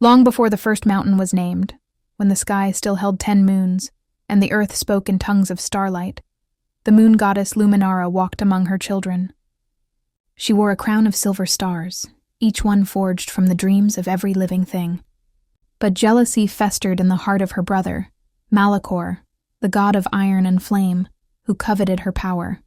Long before the first mountain was named, when the sky still held 10 moons, and the earth spoke in tongues of starlight, the moon goddess Luminara walked among her children. She wore a crown of silver stars, each one forged from the dreams of every living thing. But jealousy festered in the heart of her brother, Malachor, the god of iron and flame, who coveted her power.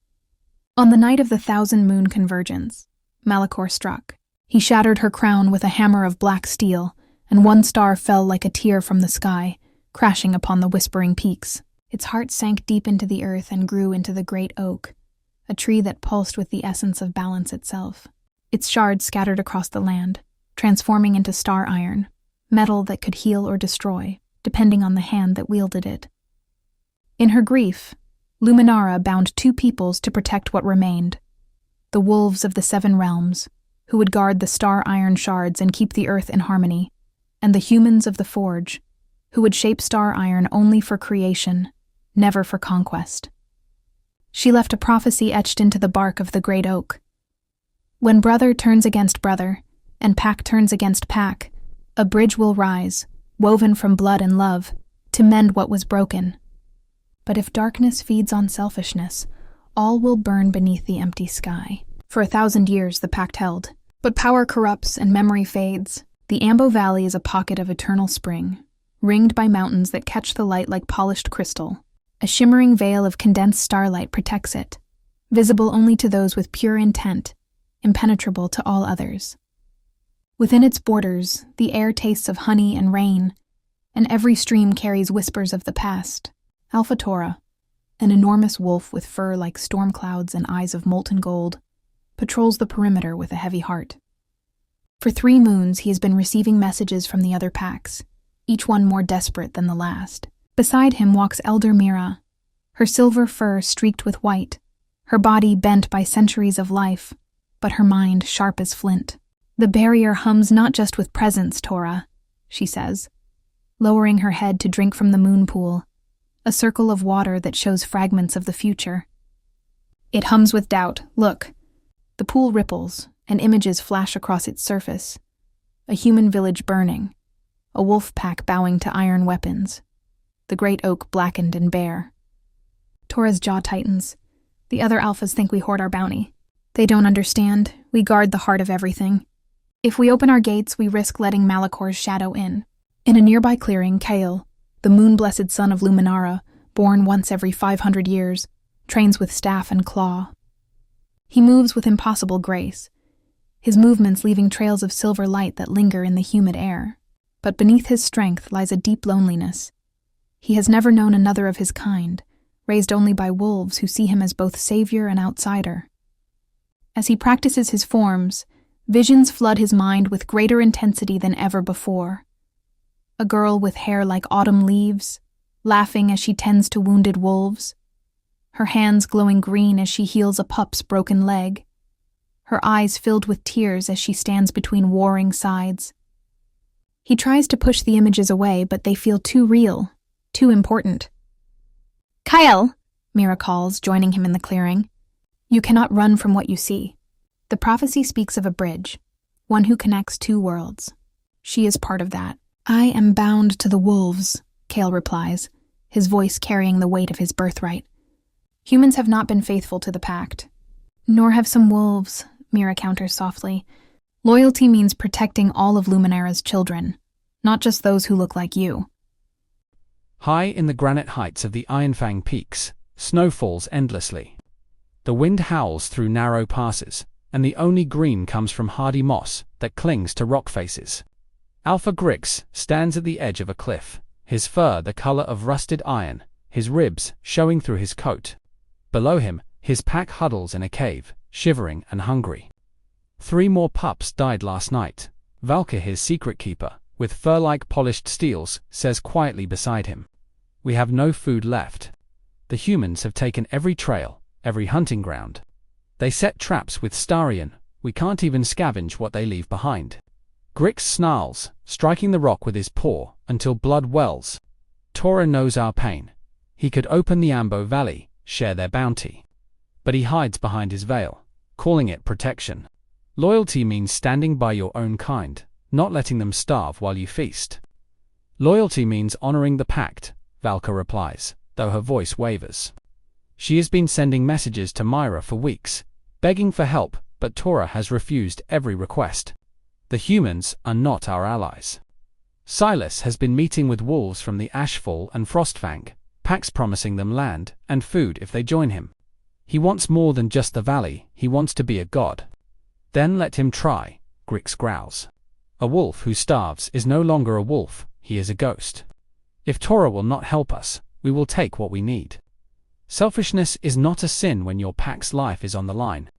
On the night of the 1,000-moon convergence, Malachor struck. He shattered her crown with a hammer of black steel, and one star fell like a tear from the sky, crashing upon the whispering peaks. Its heart sank deep into the earth and grew into the great oak, a tree that pulsed with the essence of balance itself. Its shards scattered across the land, transforming into star iron, metal that could heal or destroy, depending on the hand that wielded it. In her grief, Luminara bound 2 peoples to protect what remained: the wolves of the 7 realms, who would guard the star iron shards and keep the earth in harmony, and the humans of the forge, who would shape star iron only for creation, never for conquest. She left a prophecy etched into the bark of the great oak. When brother turns against brother, and pack turns against pack, a bridge will rise, woven from blood and love, to mend what was broken. But if darkness feeds on selfishness, all will burn beneath the empty sky. For 1,000 years the pact held. But power corrupts and memory fades. The Ambo Valley is a pocket of eternal spring, ringed by mountains that catch the light like polished crystal. A shimmering veil of condensed starlight protects it, visible only to those with pure intent, impenetrable to all others. Within its borders, the air tastes of honey and rain, and every stream carries whispers of the past. Alpha Tora, an enormous wolf with fur like storm clouds and eyes of molten gold, patrols the perimeter with a heavy heart. For 3 moons he has been receiving messages from the other packs, each one more desperate than the last. Beside him walks Elder Mira, her silver fur streaked with white, her body bent by centuries of life, but her mind sharp as flint. "The barrier hums not just with presence, Tora," she says, lowering her head to drink from the moon pool, a circle of water that shows fragments of the future. "It hums with doubt. Look." The pool ripples, and images flash across its surface. A human village burning, a wolf pack bowing to iron weapons, the great oak blackened and bare. Tora's jaw tightens. The other alphas think we hoard our bounty. They don't understand. We guard the heart of everything. If we open our gates, we risk letting Malachor's shadow in. In a nearby clearing, Kael, the moon-blessed son of Luminara, born once every 500 years, trains with staff and claw. He moves with impossible grace, his movements leaving trails of silver light that linger in the humid air. But beneath his strength lies a deep loneliness. He has never known another of his kind, raised only by wolves who see him as both savior and outsider. As he practices his forms, visions flood his mind with greater intensity than ever before. A girl with hair like autumn leaves, laughing as she tends to wounded wolves, her hands glowing green as she heals a pup's broken leg, her eyes filled with tears as she stands between warring sides. He tries to push the images away, but they feel too real, too important. "Kael," Mira calls, joining him in the clearing. "You cannot run from what you see." The prophecy speaks of a bridge, one who connects 2 worlds. She is part of that. "I am bound to the wolves," Kael replies, his voice carrying the weight of his birthright. "Humans have not been faithful to the Pact. Nor have some wolves," Mira counters softly. "Loyalty means protecting all of Luminara's children, not just those who look like you." High in the granite heights of the Ironfang Peaks, snow falls endlessly. The wind howls through narrow passes, and the only green comes from hardy moss that clings to rock faces. Alpha Grix stands at the edge of a cliff, his fur the color of rusted iron, his ribs showing through his coat. Below him, his pack huddles in a cave, shivering and hungry. 3 more pups died last night. Valka, his secret keeper, with fur-like polished steels, says quietly beside him. "We have no food left. The humans have taken every trail, every hunting ground. They set traps with Starion. We can't even scavenge what they leave behind." Grix snarls, striking the rock with his paw until blood wells. "Tora knows our pain. He could open the Ambo Valley, share their bounty. But he hides behind his veil, calling it protection. Loyalty means standing by your own kind, not letting them starve while you feast. Loyalty means honoring the Pact, Valka replies, though her voice wavers. She has been sending messages to Myra for weeks, begging for help, but Tora has refused every request. The humans are not our allies. Silas has been meeting with wolves from the Ashfall and Frostfang, Pax promising them land and food if they join him. He wants more than just the valley, he wants to be a god. Then let him try, Grix growls. A wolf who starves is no longer a wolf, he is a ghost. If Tora will not help us, we will take what we need. Selfishness is not a sin when your pack's life is on the line.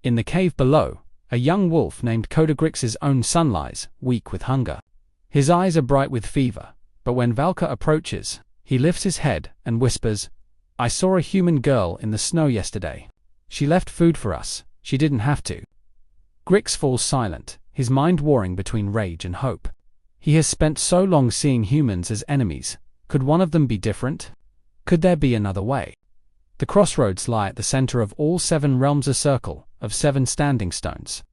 In the cave below, a young wolf named Coda Grix's own son lies, weak with hunger. His eyes are bright with fever, but when Valka approaches, he lifts his head and whispers, "I saw a human girl in the snow yesterday. She left food for us, she didn't have to." Grix falls silent, his mind warring between rage and hope. He has spent so long seeing humans as enemies. Could one of them be different? Could there be another way? The crossroads lie at the center of all 7 realms, a circle of 7 standing stones,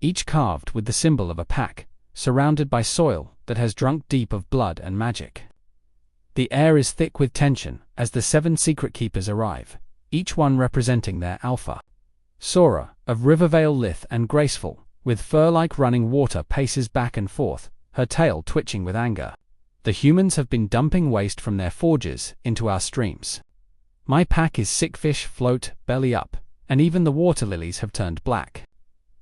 each carved with the symbol of a pack, surrounded by soil that has drunk deep of blood and magic. The air is thick with tension as the 7 secret keepers arrive, each one representing their alpha. Sora, of Rivervale, lithe and graceful, with fur like running water, paces back and forth, her tail twitching with anger. The humans have been dumping waste from their forges into our streams. My pack is sick, fish float belly up, and even the water lilies have turned black.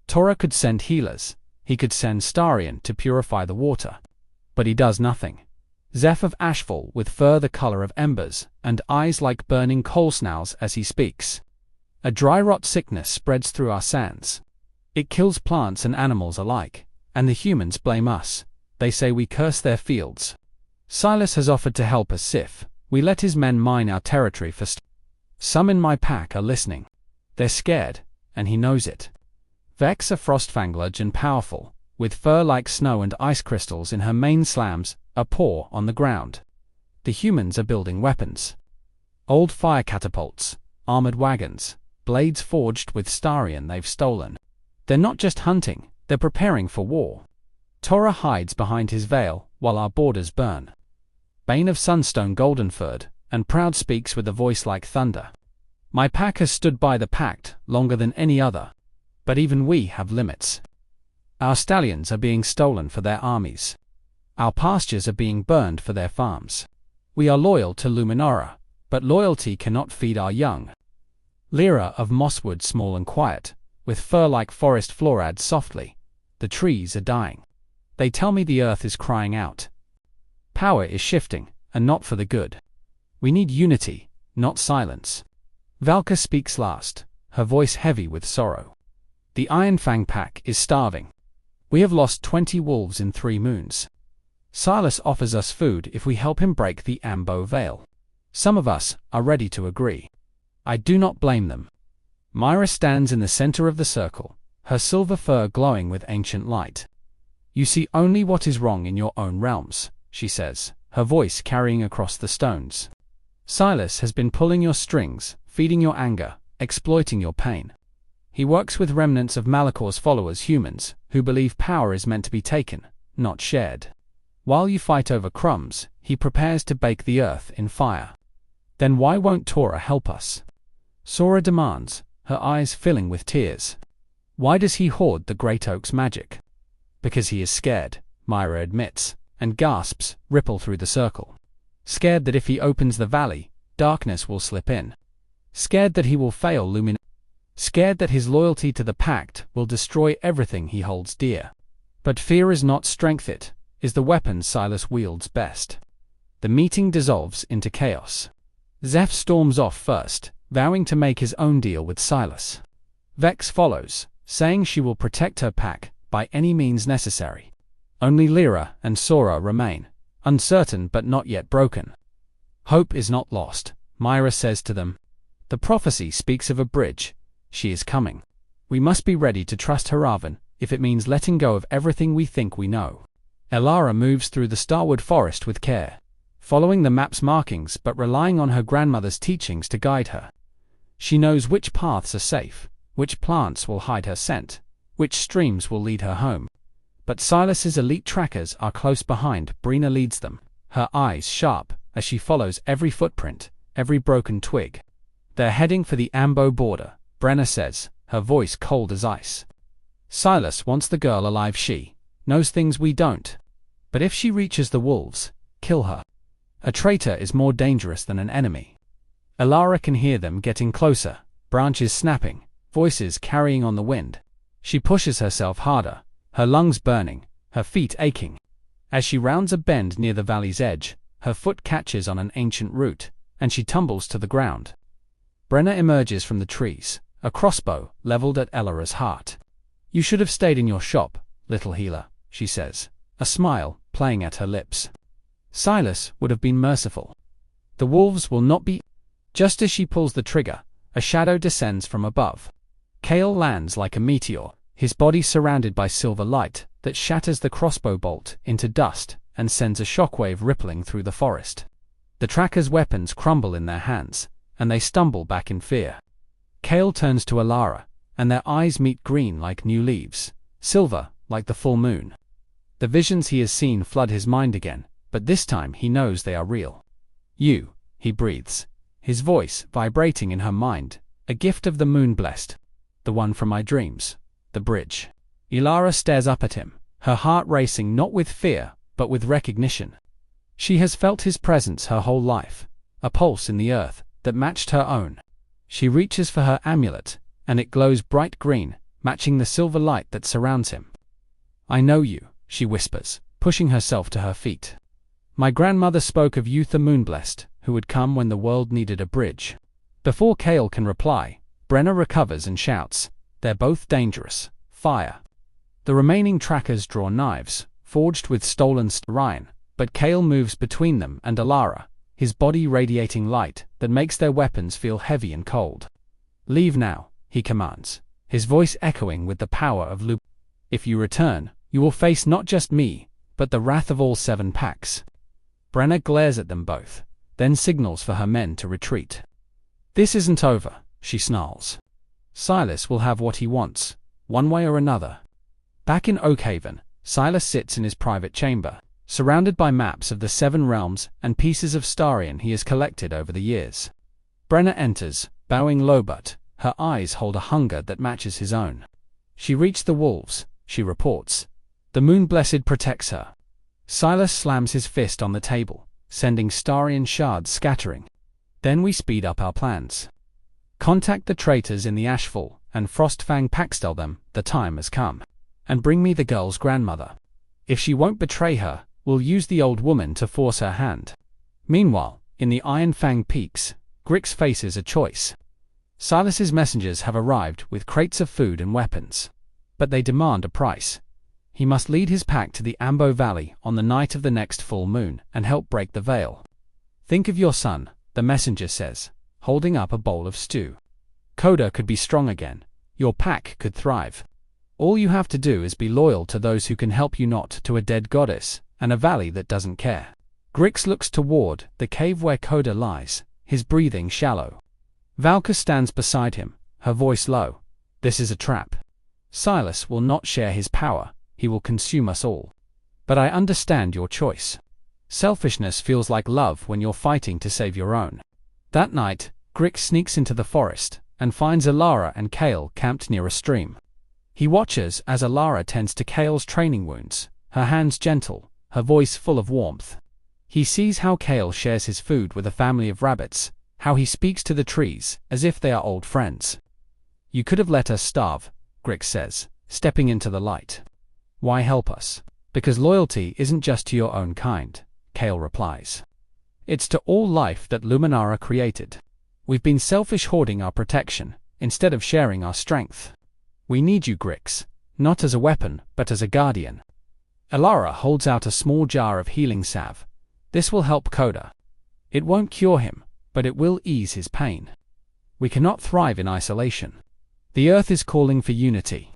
Tora could send healers, he could send Starion to purify the water. But he does nothing. Zeph of Ashfall, with fur the color of embers, and eyes like burning coal snarls as he speaks. A dry rot sickness spreads through our sands. It kills plants and animals alike, and the humans blame us. They say we curse their fields. Silas has offered to help us Sif. We let his men mine our territory for Some in my pack are listening. They're scared, and he knows it. Vex, a frostfang large and powerful, with fur like snow and ice crystals in her mane, slams a paw on the ground. The humans are building weapons. Old fire catapults, armored wagons, blades forged with Starion they've stolen. They're not just hunting, they're preparing for war. Tora hides behind his veil while our borders burn. Bane of Sunstone Goldenford, and proud speaks with a voice like thunder. My pack has stood by the Pact longer than any other. But even we have limits. Our stallions are being stolen for their armies. Our pastures are being burned for their farms. We are loyal to Luminara, but loyalty cannot feed our young. Lyra of Mosswood, small and quiet, with fur like forest floor, adds softly, "The trees are dying. They tell me the earth is crying out. Power is shifting, and not for the good. We need unity, not silence." Valka speaks last, her voice heavy with sorrow. The Ironfang pack is starving. We have lost 20 wolves in 3 moons. Silas offers us food if we help him break the Ambo Valley. Some of us are ready to agree. I do not blame them. Myra stands in the center of the circle, her silver fur glowing with ancient light. "You see only what is wrong in your own realms," she says, her voice carrying across the stones. "Silas has been pulling your strings, feeding your anger, exploiting your pain. He works with remnants of Malakor's followers, humans, who believe power is meant to be taken, not shared. While you fight over crumbs, he prepares to bake the earth in fire. Then why won't Tora help us?" Sora demands, her eyes filling with tears. "Why does he hoard the Great Oak's magic?" "Because he is scared," Myra admits, and gasps ripple through the circle. "Scared that if he opens the valley, darkness will slip in. Scared that he will fail Lumin. Scared that his loyalty to the Pact will destroy everything he holds dear. But fear is not strength, it is the weapon Silas wields best." The meeting dissolves into chaos. Zeph storms off first, vowing to make his own deal with Silas. Vex follows, saying she will protect her pack by any means necessary. Only Lyra and Sora remain, uncertain but not yet broken. "Hope is not lost," Myra says to them. "The prophecy speaks of a bridge. She is coming. We must be ready to trust Haravan, if it means letting go of everything we think we know." Elara moves through the Starwood Forest with care, following the map's markings but relying on her grandmother's teachings to guide her. She knows which paths are safe, which plants will hide her scent, which streams will lead her home. But Silas's elite trackers are close behind. Brina leads them, her eyes sharp as she follows every footprint, every broken twig. They're heading for the Ambo border, Brenna says, her voice cold as ice. Silas wants the girl alive. She knows things we don't. But if she reaches the wolves, kill her. A traitor is more dangerous than an enemy. Elara can hear them getting closer, branches snapping, voices carrying on the wind. She pushes herself harder, her lungs burning, her feet aching. As she rounds a bend near the valley's edge, her foot catches on an ancient root, and she tumbles to the ground. Brenna emerges from the trees, a crossbow leveled at Elara's heart. "You should have stayed in your shop, little healer," she says, a smile playing at her lips. Silas would have been merciful. "The wolves will not be—" Just as she pulls the trigger, a shadow descends from above. Kael lands like a meteor, his body surrounded by silver light that shatters the crossbow bolt into dust and sends a shockwave rippling through the forest. The trackers' weapons crumble in their hands, and they stumble back in fear. Kael turns to Elara, and their eyes meet, green like new leaves, silver like the full moon. The visions he has seen flood his mind again, but this time he knows they are real. "You," he breathes, his voice vibrating in her mind, "a gift of the moon blessed. The one from my dreams. The bridge." Elara stares up at him, her heart racing not with fear, but with recognition. She has felt his presence her whole life, a pulse in the earth that matched her own. She reaches for her amulet, and it glows bright green, matching the silver light that surrounds him. "I know you," she whispers, pushing herself to her feet. "My grandmother spoke of you, the moonblessed, who would come when the world needed a bridge." Before Kael can reply, Brenna recovers and shouts, "They're both dangerous. Fire." The remaining trackers draw knives, forged with stolen styrene, but Kael moves between them and Elara, his body radiating light that makes their weapons feel heavy and cold. "Leave now," he commands, his voice echoing with the power of Lub. "If you return, you will face not just me, but the wrath of all 7 packs." Brenna glares at them both, then signals for her men to retreat. "This isn't over," she snarls. "Silas will have what he wants, one way or another." Back in Oakhaven, Silas sits in his private chamber, surrounded by maps of the 7 realms and pieces of Starion he has collected over the years. Brenna enters, bowing low, but her eyes hold a hunger that matches his own. "She reached the wolves," she reports. "The moon blessed protects her." Silas slams his fist on the table, sending Starion shards scattering. "Then we speed up our plans. Contact the traitors in the Ashfall, and Frostfang Peaks, tell them the time has come. And bring me the girl's grandmother. If she won't betray her, we'll use the old woman to force her hand." Meanwhile, in the Ironfang Peaks, Grix faces a choice. Silas's messengers have arrived with crates of food and weapons. But they demand a price. He must lead his pack to the Ambo Valley on the night of the next full moon and help break the veil. "Think of your son," the messenger says, holding up a bowl of stew. "Coda could be strong again. Your pack could thrive. All you have to do is be loyal to those who can help you, not to a dead goddess and a valley that doesn't care." Grix looks toward the cave where Coda lies, his breathing shallow. Valka stands beside him, her voice low. "This is a trap. Silas will not share his power, he will consume us all. But I understand your choice. Selfishness feels like love when you're fighting to save your own." That night, Grix sneaks into the forest and finds Elara and Kael camped near a stream. He watches as Elara tends to Kael's training wounds, her hands gentle, her voice full of warmth. He sees how Kael shares his food with a family of rabbits, how he speaks to the trees as if they are old friends. "You could have let us starve," Grix says, stepping into the light. "Why help us?" "Because loyalty isn't just to your own kind," Kael replies. "It's to all life that Luminara created. We've been selfish, hoarding our protection, instead of sharing our strength. We need you, Grix, not as a weapon, but as a guardian." Elara holds out a small jar of healing salve. "This will help Coda. It won't cure him, but it will ease his pain. We cannot thrive in isolation. The earth is calling for unity."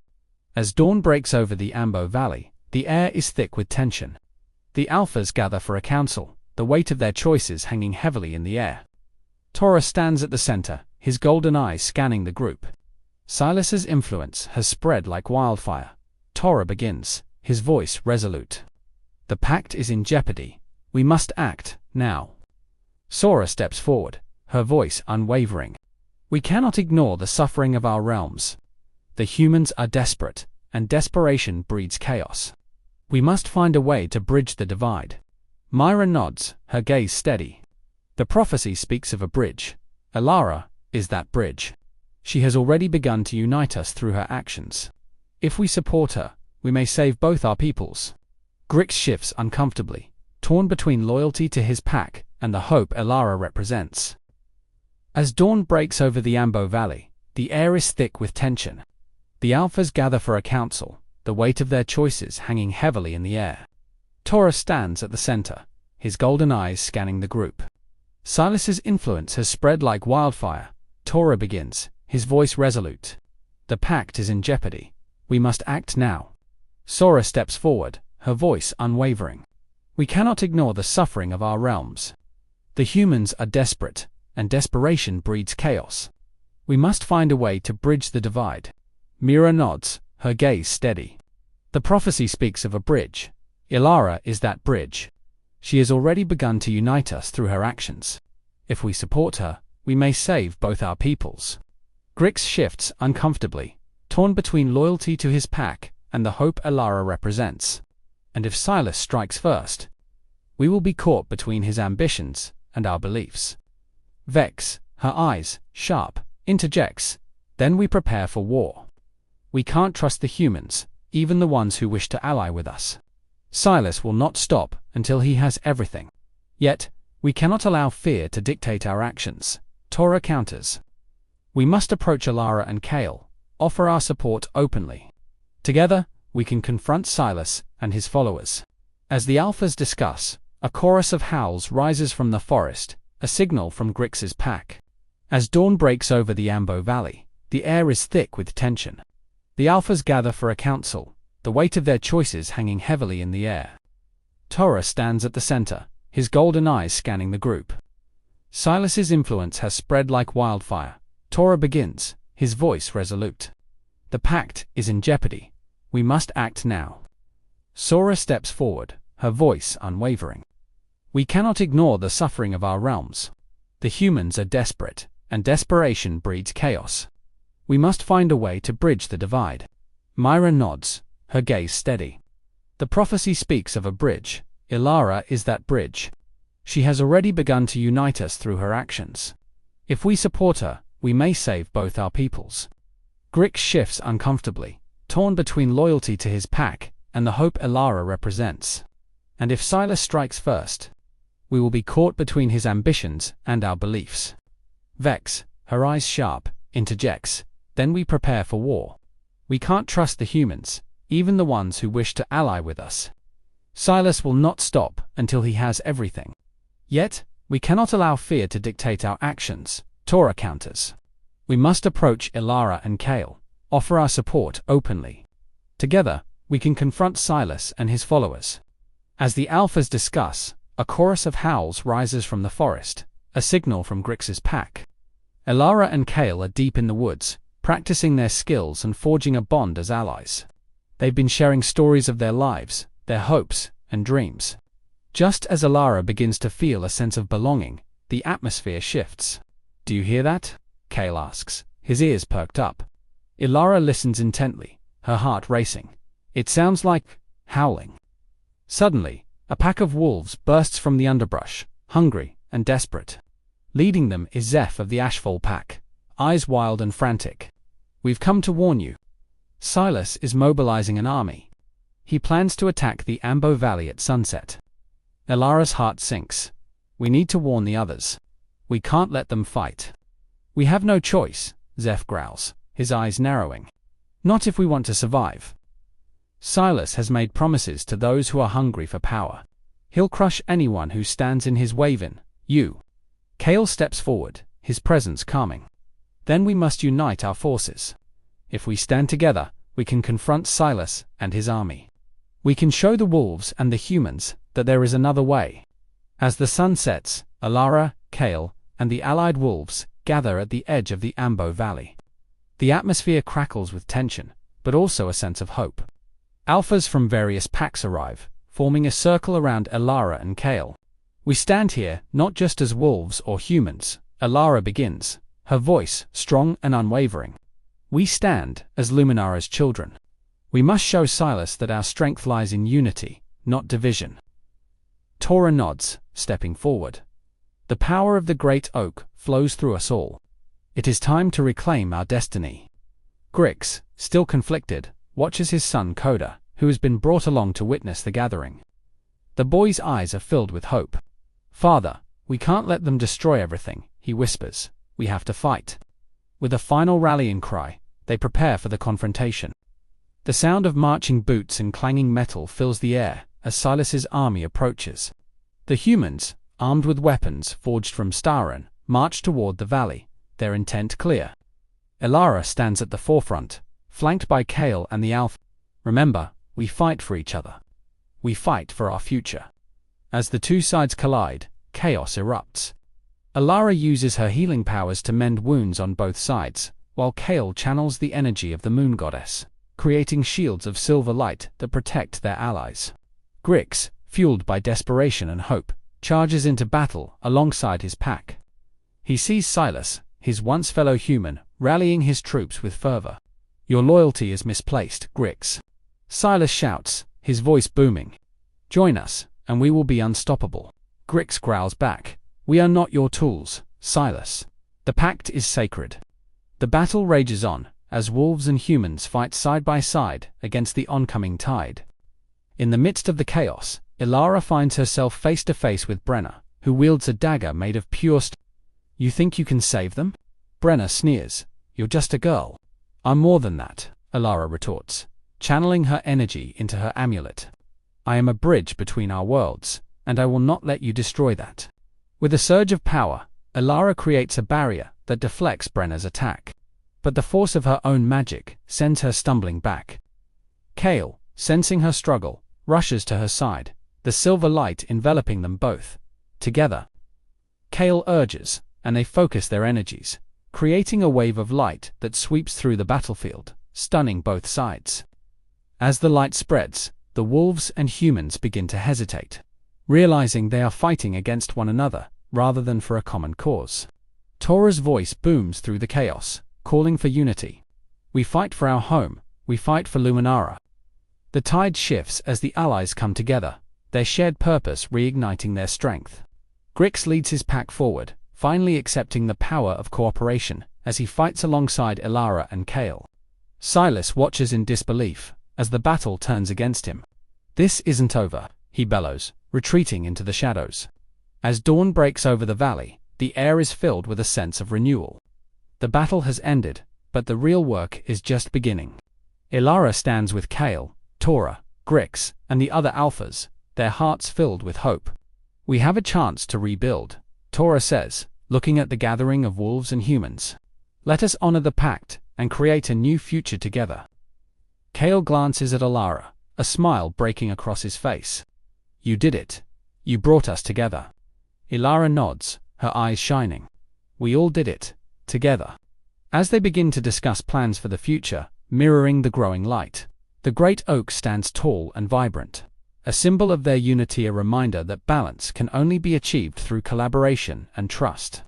As dawn breaks over the Ambo Valley, the air is thick with tension. The Alphas gather for a council, the weight of their choices hanging heavily in the air. Tora stands at the center, his golden eyes scanning the group. Silas's influence has spread like wildfire. Tora begins, his voice resolute. The Pact is in jeopardy. We must act, now. Sora steps forward, her voice unwavering. We cannot ignore the suffering of our realms. The humans are desperate, and desperation breeds chaos. We must find a way to bridge the divide. Myra nods, her gaze steady. The prophecy speaks of a bridge. Elara is that bridge. She has already begun to unite us through her actions. If we support her, we may save both our peoples. Grix shifts uncomfortably, torn between loyalty to his pack and the hope Elara represents. As dawn breaks over the Ambo Valley, the air is thick with tension. The Alphas gather for a council, the weight of their choices hanging heavily in the air. Tora stands at the center, his golden eyes scanning the group. Silas's influence has spread like wildfire. Tora begins, his voice resolute. The Pact is in jeopardy. We must act now. Sora steps forward, her voice unwavering. We cannot ignore the suffering of our realms. The humans are desperate, and desperation breeds chaos. We must find a way to bridge the divide. Mira nods, her gaze steady. The prophecy speaks of a bridge. Elara is that bridge. She has already begun to unite us through her actions. If we support her, we may save both our peoples. Grix shifts uncomfortably, torn between loyalty to his pack and the hope Elara represents. And if Silas strikes first, we will be caught between his ambitions and our beliefs. Vex, her eyes sharp, interjects, then we prepare for war. We can't trust the humans, even the ones who wish to ally with us. Silas will not stop until he has everything. Yet, we cannot allow fear to dictate our actions. Tora counters. We must approach Elara and Kael, offer our support openly. Together, we can confront Silas and his followers. As the Alphas discuss, a chorus of howls rises from the forest, a signal from Grix's pack. As dawn breaks over the Ambo Valley, the air is thick with tension. The Alphas gather for a council, the weight of their choices hanging heavily in the air. Tora stands at the center, his golden eyes scanning the group. Silas's influence has spread like wildfire. Tora begins, his voice resolute. The Pact is in jeopardy. We must act now. Sora steps forward, her voice unwavering. We cannot ignore the suffering of our realms. The humans are desperate, and desperation breeds chaos. We must find a way to bridge the divide. Myra nods, her gaze steady. The prophecy speaks of a bridge. Elara is that bridge. She has already begun to unite us through her actions. If we support her, we may save both our peoples. Grix shifts uncomfortably, torn between loyalty to his pack and the hope Elara represents. And if Silas strikes first, we will be caught between his ambitions and our beliefs. Vex, her eyes sharp, interjects, then we prepare for war. We can't trust the humans, even the ones who wish to ally with us. Silas will not stop until he has everything. Yet, we cannot allow fear to dictate our actions. Tora counters. We must approach Elara and Kael, offer our support openly. Together, we can confront Silas and his followers. As the Alphas discuss, a chorus of howls rises from the forest, a signal from Grix's pack. Elara and Kael are deep in the woods, practicing their skills and forging a bond as allies. They've been sharing stories of their lives, their hopes, and dreams. Just as Elara begins to feel a sense of belonging, the atmosphere shifts. Do you hear that? Kael asks, his ears perked up. Elara listens intently, her heart racing. It sounds like howling. Suddenly, a pack of wolves bursts from the underbrush, hungry and desperate. Leading them is Zeph of the Ashfall pack, eyes wild and frantic. We've come to warn you. Silas is mobilizing an army. He plans to attack the Ambo Valley at sunset. Elara's heart sinks. We need to warn the others. We can't let them fight. We have no choice, Zeph growls, his eyes narrowing. Not if we want to survive. Silas has made promises to those who are hungry for power. He'll crush anyone who stands in his way. Kael steps forward, his presence calming. Then we must unite our forces. If we stand together, we can confront Silas and his army. We can show the wolves and the humans that there is another way. As the sun sets, Elara, Kael, and the allied wolves gather at the edge of the Ambo Valley. The atmosphere crackles with tension, but also a sense of hope. Alphas from various packs arrive, forming a circle around Elara and Kael. We stand here, not just as wolves or humans, Elara begins, her voice strong and unwavering. We stand as Luminara's children. We must show Silas that our strength lies in unity, not division. Tora nods, stepping forward. The power of the great oak flows through us all. It is time to reclaim our destiny. Grix, still conflicted, watches his son Coda, who has been brought along to witness the gathering. The boy's eyes are filled with hope. "Father, we can't let them destroy everything," he whispers. "We have to fight." With a final rallying cry, they prepare for the confrontation. The sound of marching boots and clanging metal fills the air as Silas's army approaches. The humans, armed with weapons forged from Starin, march toward the valley, their intent clear. Elara stands at the forefront, flanked by Kael and the Alpha. "Remember, we fight for each other. We fight for our future." As the two sides collide, chaos erupts. Elara uses her healing powers to mend wounds on both sides, while Kael channels the energy of the moon goddess, creating shields of silver light that protect their allies. Grix, fueled by desperation and hope, charges into battle alongside his pack. He sees Silas, his once fellow human, rallying his troops with fervor. "Your loyalty is misplaced, Grix." Silas shouts, his voice booming. "Join us, and we will be unstoppable." Grix growls back, "We are not your tools, Silas. The pact is sacred." The battle rages on, as wolves and humans fight side by side against the oncoming tide. In the midst of the chaos, Elara finds herself face to face with Brenna, who wields a dagger made of pure steel. "You think you can save them?" Brenna sneers. "You're just a girl." "I'm more than that," Elara retorts, channeling her energy into her amulet. "I am a bridge between our worlds, and I will not let you destroy that." With a surge of power, Elara creates a barrier that deflects Brenna's attack. But the force of her own magic sends her stumbling back. Kael, sensing her struggle, rushes to her side, the silver light enveloping them both. Together, Kael urges, and they focus their energies, creating a wave of light that sweeps through the battlefield, stunning both sides. As the light spreads, the wolves and humans begin to hesitate, realizing they are fighting against one another rather than for a common cause. Tora's voice booms through the chaos, calling for unity. "We fight for our home, we fight for Luminara." The tide shifts as the allies come together, their shared purpose reigniting their strength. Grix leads his pack forward, finally accepting the power of cooperation as he fights alongside Elara and Kael. Silas watches in disbelief as the battle turns against him. "This isn't over," he bellows, retreating into the shadows. As dawn breaks over the valley, the air is filled with a sense of renewal. The battle has ended, but the real work is just beginning. Elara stands with Kael, Tora, Grix, and the other alphas, their hearts filled with hope. "We have a chance to rebuild," Tora says, looking at the gathering of wolves and humans. "Let us honor the pact and create a new future together." Kael glances at Elara, a smile breaking across his face. "You did it. You brought us together." Elara nods, her eyes shining. "We all did it, together." As they begin to discuss plans for the future, mirroring the growing light, the great oak stands tall and vibrant, a symbol of their unity, a reminder that balance can only be achieved through collaboration and trust.